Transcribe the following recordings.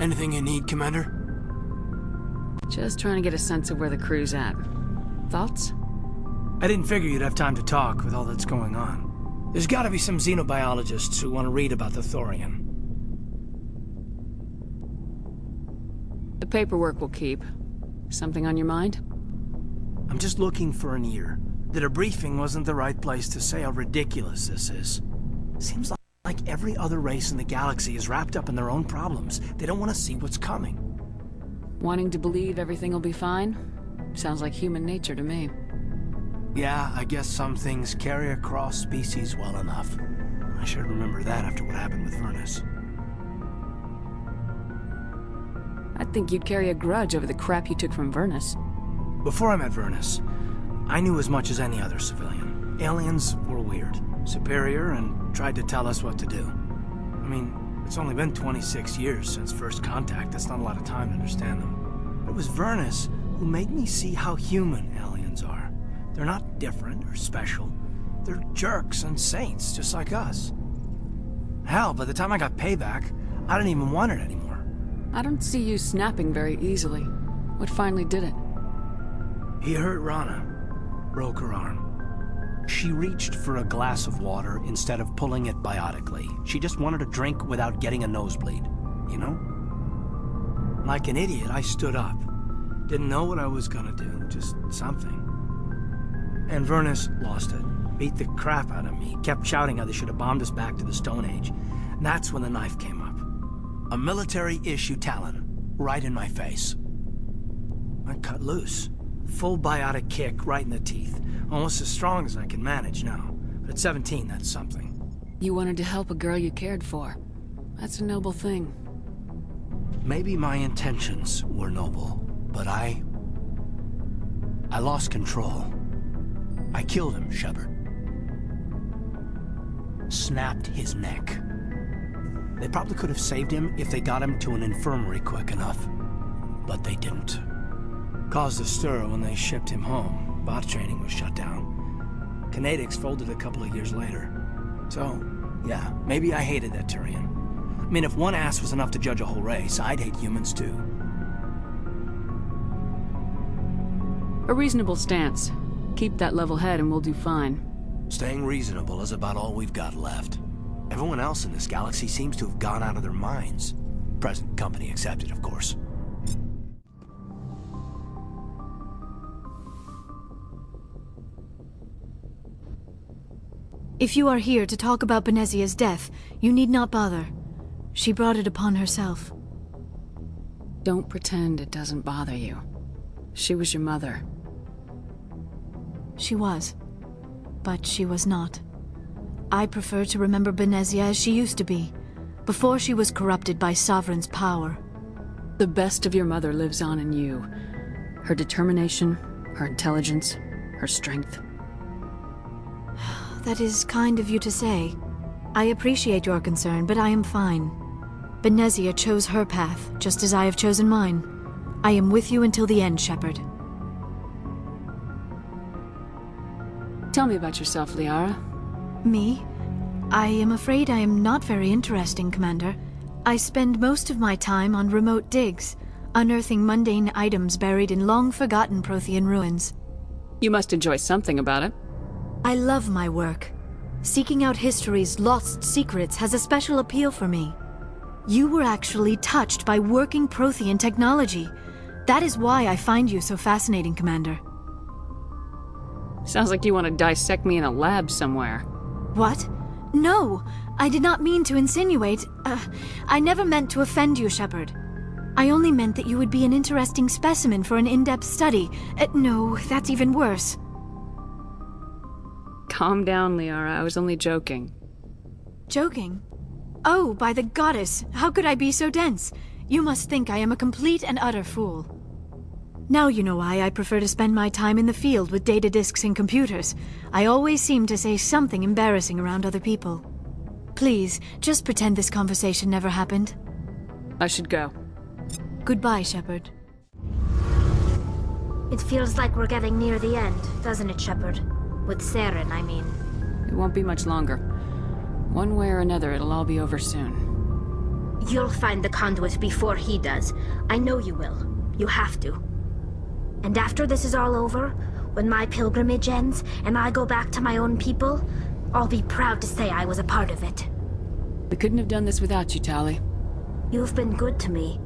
Anything you need, Commander? Just trying to get a sense of where the crew's at. Thoughts? I didn't figure you'd have time to talk with all that's going on. There's gotta be some xenobiologists who want to read about the Thorian. The paperwork will keep. Something on your mind? I'm just looking for an ear. The debriefing wasn't the right place to say how ridiculous this is. Seems like every other race in the galaxy is wrapped up in their own problems. They don't want to see what's coming. Wanting to believe everything will be fine? Sounds like human nature to me. Yeah, I guess some things carry across species well enough. I should remember that after what happened with Vernus. I think you'd carry a grudge over the crap you took from Vernus. Before I met Vernus, I knew as much as any other civilian. Aliens were weird, superior, and tried to tell us what to do. I mean, it's only been 26 years since first contact. That's not a lot of time to understand them. It was Vernus who made me see how human aliens are. They're not different or special. They're jerks and saints, just like us. Hell, by the time I got payback, I didn't even want it anymore. I don't see you snapping very easily. What finally did it? He hurt Rana. Broke her arm. She reached for a glass of water instead of pulling it biotically. She just wanted a drink without getting a nosebleed, you know? Like an idiot, I stood up. Didn't know what I was gonna do, just something. And Vernus lost it. Beat the crap out of me. Kept shouting how they should have bombed us back to the Stone Age. And that's when the knife came up. A military-issue Talon, right in my face. I cut loose. Full biotic kick right in the teeth. Almost as strong as I can manage now. But at 17, that's something. You wanted to help a girl you cared for. That's a noble thing. Maybe my intentions were noble, but I lost control. I killed him, Shepard. Snapped his neck. They probably could have saved him if they got him to an infirmary quick enough. But they didn't. Caused a stir when they shipped him home. Bot training was shut down. Kinetics folded a couple of years later. So, yeah, maybe I hated that Turian. I mean, if one ass was enough to judge a whole race, I'd hate humans too. A reasonable stance. Keep that level head and we'll do fine. Staying reasonable is about all we've got left. Everyone else in this galaxy seems to have gone out of their minds. Present company accepted, of course. If you are here to talk about Benezia's death, you need not bother. She brought it upon herself. Don't pretend it doesn't bother you. She was your mother. She was. But she was not. I prefer to remember Benezia as she used to be, before she was corrupted by Sovereign's power. The best of your mother lives on in you. Her determination, her intelligence, her strength. That is kind of you to say. I appreciate your concern, but I am fine. Benezia chose her path, just as I have chosen mine. I am with you until the end, Shepard. Tell me about yourself, Liara. Me? I am afraid I am not very interesting, Commander. I spend most of my time on remote digs, unearthing mundane items buried in long-forgotten Prothean ruins. You must enjoy something about it. I love my work. Seeking out history's lost secrets has a special appeal for me. You were actually touched by working Prothean technology. That is why I find you so fascinating, Commander. Sounds like you want to dissect me in a lab somewhere. What? No, I did not mean to insinuate. I never meant to offend you, Shepard. I only meant that you would be an interesting specimen for an in-depth study. No, that's even worse. Calm down, Liara. I was only joking. Joking? Oh, by the goddess, how could I be so dense? You must think I am a complete and utter fool. Now you know why I prefer to spend my time in the field with data disks and computers. I always seem to say something embarrassing around other people. Please, just pretend this conversation never happened. I should go. Goodbye, Shepard. It feels like we're getting near the end, doesn't it, Shepard? With Saren, I mean. It won't be much longer. One way or another, it'll all be over soon. You'll find the conduit before he does. I know you will. You have to. And after this is all over, when my pilgrimage ends and I go back to my own people, I'll be proud to say I was a part of it. We couldn't have done this without you, Tali. You've been good to me.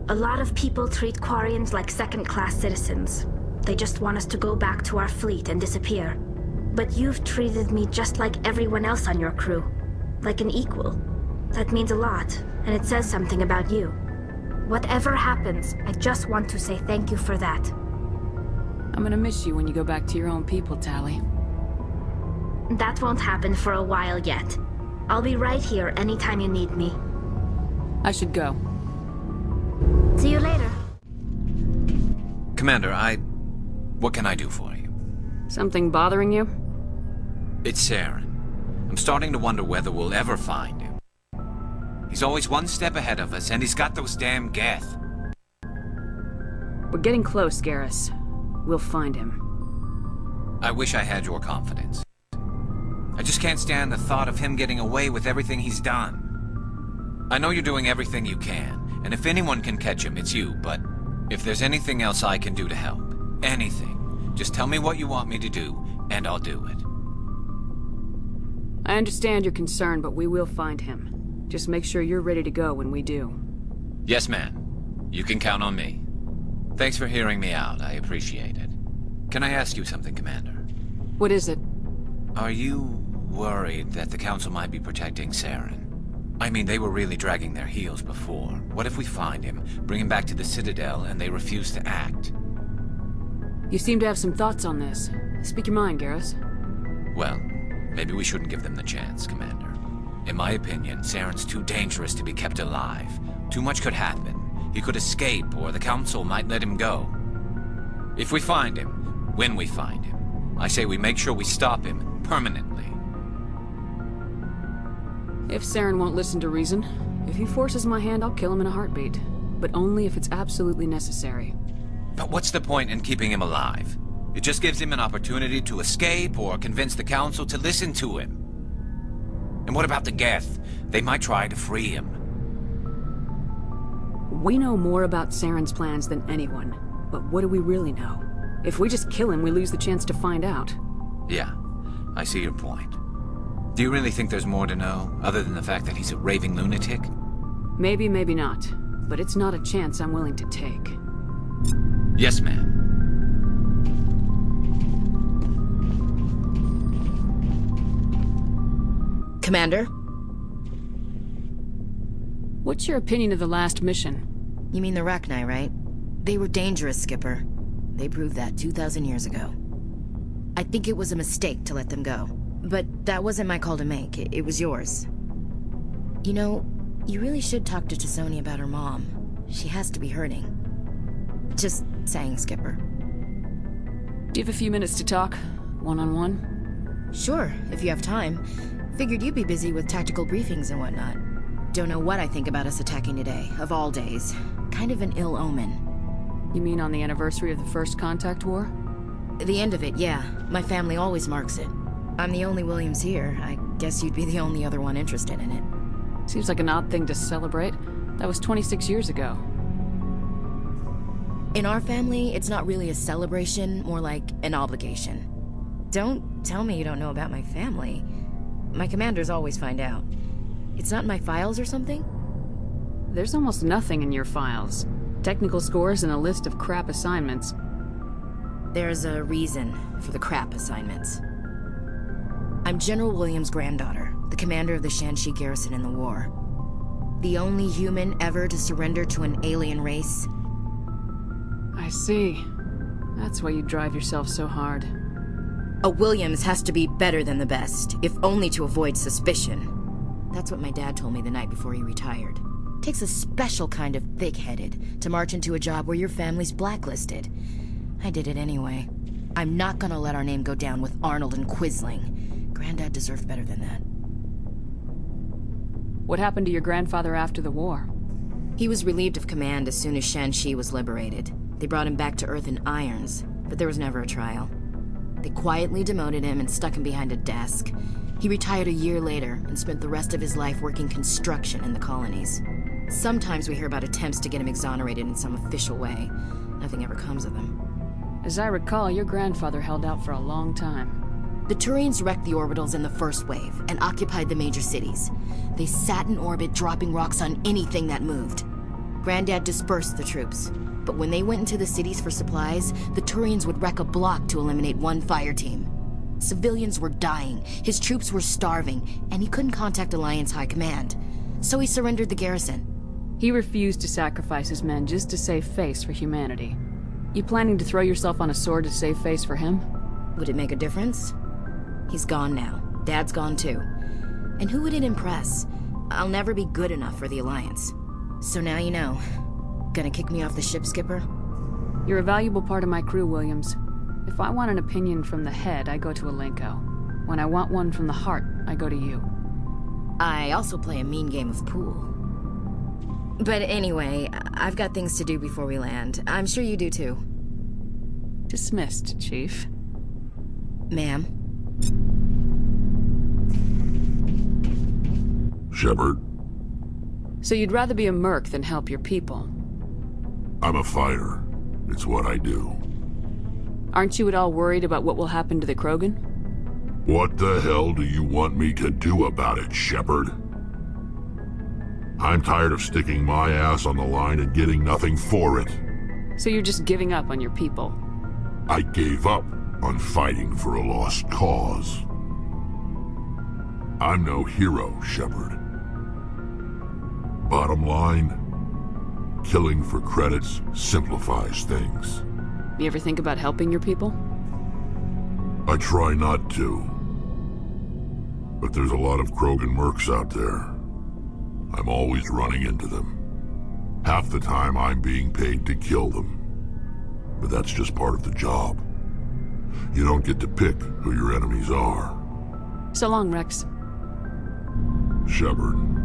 A lot of people treat Quarians like second-class citizens. They just want us to go back to our fleet and disappear. But you've treated me just like everyone else on your crew. Like an equal. That means a lot, and it says something about you. Whatever happens, I just want to say thank you for that. I'm gonna miss you when you go back to your own people, Tali. That won't happen for a while yet. I'll be right here anytime you need me. I should go. See you later. Commander, what can I do for you? Something bothering you? It's Saren. I'm starting to wonder whether we'll ever find him. He's always one step ahead of us, and he's got those damn Geth. We're getting close, Garrus. We'll find him. I wish I had your confidence. I just can't stand the thought of him getting away with everything he's done. I know you're doing everything you can, and if anyone can catch him, it's you, but if there's anything else I can do to help, anything, just tell me what you want me to do, and I'll do it. I understand your concern, but we will find him. Just make sure you're ready to go when we do. Yes, ma'am. You can count on me. Thanks for hearing me out. I appreciate it. Can I ask you something, Commander? What is it? Are you worried that the Council might be protecting Saren? I mean, they were really dragging their heels before. What if we find him, bring him back to the Citadel, and they refuse to act? You seem to have some thoughts on this. Speak your mind, Garrus. Well, maybe we shouldn't give them the chance, Commander. In my opinion, Saren's too dangerous to be kept alive. Too much could happen. He could escape, or the Council might let him go. If we find him, when we find him, I say we make sure we stop him permanently. If Saren won't listen to reason, if he forces my hand, I'll kill him in a heartbeat. But only if it's absolutely necessary. But what's the point in keeping him alive? It just gives him an opportunity to escape or convince the Council to listen to him. And what about the Geth? They might try to free him. We know more about Saren's plans than anyone. But what do we really know? If we just kill him, we lose the chance to find out. Yeah, I see your point. Do you really think there's more to know, other than the fact that he's a raving lunatic? Maybe, maybe not. But it's not a chance I'm willing to take. Yes, ma'am. Commander? What's your opinion of the last mission? You mean the Rachni, right? They were dangerous, Skipper. They proved that 2,000 years ago. I think it was a mistake to let them go. But that wasn't my call to make. It was yours. You know, you really should talk to T'Soni about her mom. She has to be hurting. Just saying, Skipper. Do you have a few minutes to talk? One-on-one? Sure, if you have time. Figured you'd be busy with tactical briefings and whatnot. Don't know what I think about us attacking today, of all days. Kind of an ill omen. You mean on the anniversary of the First Contact War? The end of it, yeah. My family always marks it. I'm the only Williams here. I guess you'd be the only other one interested in it. Seems like an odd thing to celebrate. That was 26 years ago. In our family, it's not really a celebration, more like an obligation. Don't tell me you don't know about my family. My commanders always find out. It's not in my files or something? There's almost nothing in your files. Technical scores and a list of crap assignments. There's a reason for the crap assignments. I'm General Williams' granddaughter, the commander of the Shanxi garrison in the war. The only human ever to surrender to an alien race. I see. That's why you drive yourself so hard. A Williams has to be better than the best, if only to avoid suspicion. That's what my dad told me the night before he retired. Takes a special kind of thick-headed to march into a job where your family's blacklisted. I did it anyway. I'm not gonna let our name go down with Arnold and Quisling. Granddad deserved better than that. What happened to your grandfather after the war? He was relieved of command as soon as Shanxi was liberated. They brought him back to Earth in irons, but there was never a trial. They quietly demoted him and stuck him behind a desk. He retired a year later and spent the rest of his life working construction in the colonies. Sometimes we hear about attempts to get him exonerated in some official way. Nothing ever comes of them. As I recall, your grandfather held out for a long time. The Turians wrecked the orbitals in the first wave and occupied the major cities. They sat in orbit, dropping rocks on anything that moved. Granddad dispersed the troops, but when they went into the cities for supplies, the Turians would wreck a block to eliminate one fire team. Civilians were dying, his troops were starving, and he couldn't contact Alliance High Command. So he surrendered the garrison. He refused to sacrifice his men just to save face for humanity. You planning to throw yourself on a sword to save face for him? Would it make a difference? He's gone now. Dad's gone too. And who would it impress? I'll never be good enough for the Alliance. So now you know. Gonna kick me off the ship, Skipper? You're a valuable part of my crew, Williams. If I want an opinion from the head, I go to Alenko. When I want one from the heart, I go to you. I also play a mean game of pool. But anyway, I've got things to do before we land. I'm sure you do too. Dismissed, Chief. Ma'am? Shepard? So you'd rather be a merc than help your people? I'm a fighter. It's what I do. Aren't you at all worried about what will happen to the Krogan? What the hell do you want me to do about it, Shepard? I'm tired of sticking my ass on the line and getting nothing for it. So you're just giving up on your people? I gave up on fighting for a lost cause. I'm no hero, Shepard. Bottom line, killing for credits simplifies things. You ever think about helping your people? I try not to. But there's a lot of Krogan mercs out there. I'm always running into them. Half the time I'm being paid to kill them. But that's just part of the job. You don't get to pick who your enemies are. So long, Rex. Shepard.